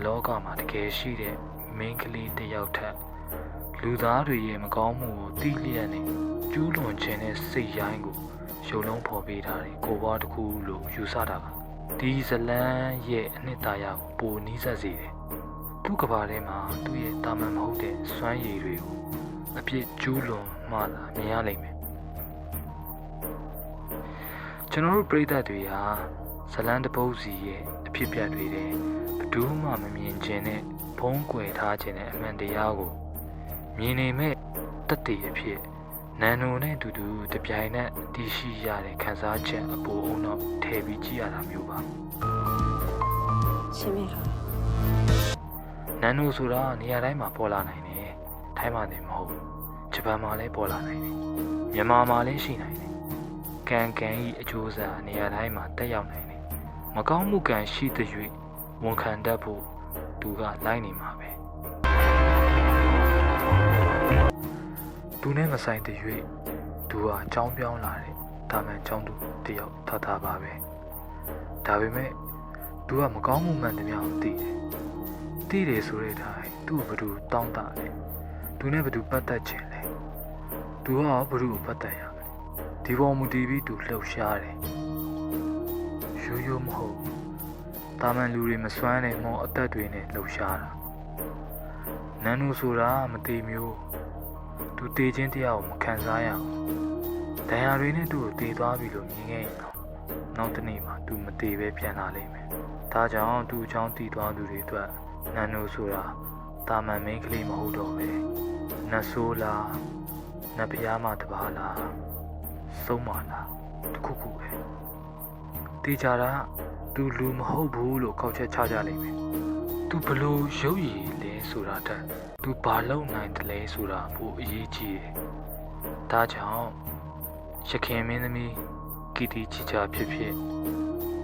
လောကမှာတကယ်ရှိတဲ့မိန်းကလေးတစ်ယောက်ထက်လူသားတွေရဲ့မကောင်းမှုကိုသိလျက်နဲ့ကျူးလွန်ခြင်းနဲ့စိတ်ရိုင်းကိုရုပ်လုံးဖော်ပေးထားတယ်ကိုဘွားတစ်ခုလို့ယူဆတာပါဒီဇလန်းရဲ့အနှစ်သာရကိုပိုနီးစပ်စေတယ်သူ့ကဘာထဲမှာသူ့ရဲ့တာမန်မဟုတ်တဲ့စွမ်းရည်တွေကိုအပြစ်ကျူးလွန်မှသာမြင်ရလိမ့်မယ်ကျွန်တော်တို့ပရိသတ်တွေဟာဇလန်းတပုတ်စီရဲ့အဖြစ်ပြတွေတဲ့ဘယ်သူမှမမြင်ခြင်းနဲ့ဖုံးကွယ်ထားခြင်းနဲ့အမှန်တရားကိုမြင်နေမဲ့တတ်တည်အဖြစ်နန်နိုနဲ့အတူတူတပြိုင်နက်တည်ရှိရတဲ့ခံစားချက်အပေါ်အောင်တော့ထည့်ပြီးကြည့်ရတာမျိုးပါရှင်မေဟာနန်နိုဆိုတာနေရာတိုင်းမှာပေါ်လာနိုင်တယ်ထိုင်းမှာနေမဟုတ်ဂျပန်မှာလည်းပေါ်လာနိုင်တယ်မြန်မာမှာလည်းရှိနိုင်တယ်ကံကံဤအကျိုးစားနေရာတိုင်းမှာတက်ရောက်နိုင်တယ်မကောင်းမှုကံရှိတဲ့၍ဝန်ခံတတ်ဖို့သူကလိုက်နေမှာပဲသူနဲ့မဆိုင်တဲ့၍သူဟာကြောင်းပြောင်းလာတဲ့တာမန်ကြောင်းသူတယောက်ထားပါပဲဒါပေမဲ့သူကမကောင်းမှုမှန်သမျှကိုသိတယ်ဆိုတဲ့အတိုင်းသူ့ဘသူတောင်းတတယ်သူနဲ့ဘသူပတ်သက်ခြင်းလဲသူကဘသူကိုပတ်သက်ရမယ်ဒီပေါ်မူတည်ပြီးသူလှုပ်ရှားတယ်ရိုးမဟုတ်တာမန်လူတွေမစွမ်းတဲ့မောအသက်တွေနဲ့လှုပ်ရှားတာနန်းနူဆိုတာမသေးမျိုးသူတေးချင်းတရားကိုမခံစားရအောင်ဒဏ်ရာတွေနဲ့သူ့ကိုတေးသွားပြီလို့မြင်ခဲ့ရင်တော့နောက်တစ်နေ့မှာသူမသေးပဲပြန်လာလိမ့်မယ်ဒါကြောင့်သူ့အကြောင်းတည်သွားသူတွေအတွက်နန်းနူဆိုတာတာမန်မင်းကလေးမဟုတ်တော့ပဲနတ်ဆိုးလားနတ်ဖျားမတပါးလားဆုံးမလားတခုခုပဲတေးကြတာသူလူမဟုတ်ဘူးလို့ကောက်ချက်ချကြလိမ့်မယ်သူဘလို့ရုပ်ရည်လဲဆိုတာတက်သူဘာလုပ်နိုင်တယ်လဲဆိုတာပိုအရေးကြီးတယ်ဒါကြောင့်ရခင်မင်းသမီးကီတီချီချာဖြစ်ဖြစ်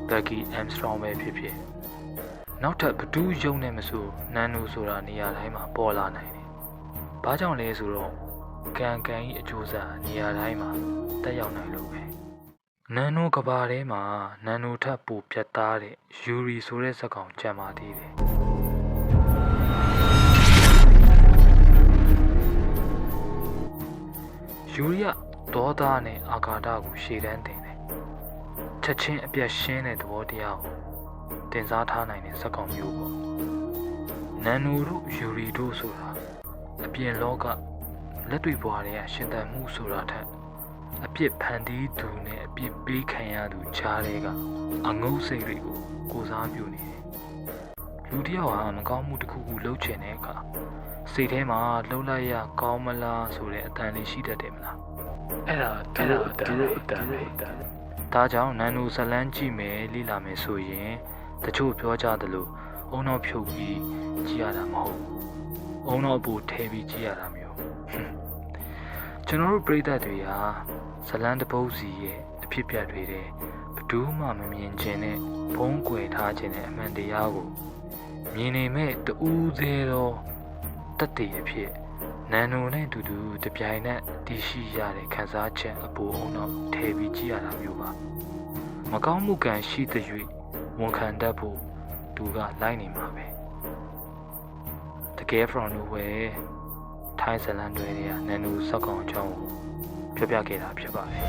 ဘက်ကီအမ်စထရောင်းပဲဖြစ်ဖြစ်နောက်ထပ်ဘဒူးယုံနေမဆိုနန်နိုဆိုတာနေရာတိုင်းမှာပေါ်လာနိုင်တယ်ဘာကြောင့်လဲဆိုတော့ကံကံဤအကျိုးစားနေရာတိုင်းမှာတက်ရောက်နိုင်လို့ပဲနန်နိုကဘာထဲမှာနန်နိုထပ်ပိုပြတ်သားတဲ့ယူရီဆိုတဲ့ဇာတ်ကောင်ကြံပါသေးတယ်ယူရီကဒေါသနဲ့အာဃာတကိုရှေ့တန်းတင်တယ်ချက်ချင်းအပြတ်ရှင်းတဲ့သဘောတရားကိုတင်စားထားနိုင်တဲ့ဇာတ်ကောင်မျိုးပေါ့နန်နိုတို့ယူရီတို့ဆိုတာအပြင်လောကလက်တွေ့ဘဝတွေကရှင်သန်မှုဆိုတာထက်အပြစ်ဖန်တီးသူနဲ့အပြစ်ပေးခံရသူခြားတဲ့ကအငုံစိတ်တွေကိုကိုစားပြုနေတယ်လူတစ်ယောက်ဟာမကောင်းမှုတစ်ခုခုလုပ်ချင်တဲ့အခါစိတ်ထဲမှာလှုပ်လိုက်ရကောင်းမလားဆိုတဲ့အတန်လေးရှိတတ်တယ်မလားအဲ့ဒါအတန်ဒါကြောင့်နန်နိုဇလန်းကြည့်မယ်လိလာမယ်ဆိုရင်တချို့ပြောကြသလိုအုံနောက်ဖြုတ်ပြီးကြည့်ရတာမဟုတ်အုံနောက်ပို့ထဲပြီးကြည့်ရတာမျိုးကျွန်တော်တို့ပရိသတ်တွေဟာဇလန်းတပုတ်စီရဲ့အဖြစ်ပြတွေတဲ့ဘယ်သူမှမမြင်ခြင်းနဲ့ဖုံးကွယ်ထားခြင်းနဲ့အမှန်တရားကိုမြင်နေမဲ့တူးသေးတော့တတ်တည်အဖြစ်နန်နိုနဲ့အတူတူတပြိုင်နက်တည်ရှိရတဲ့ခံစားချက်အပေါ်အောင်တော့ထည့်ပြီးကြည့်ရတာမျိုးပါမကောင်းမှုကံရှိတဲ့၍ဝန်ခံတတ်ဖို့သူကလိုက်နေမှာပဲတကယ် from nowhere ထိုင်းဇလန်တွေကနန်နိုဇက်ကောင်အကြောင်းကိုပြောပြခဲ့တာဖြစ်ပါတယ်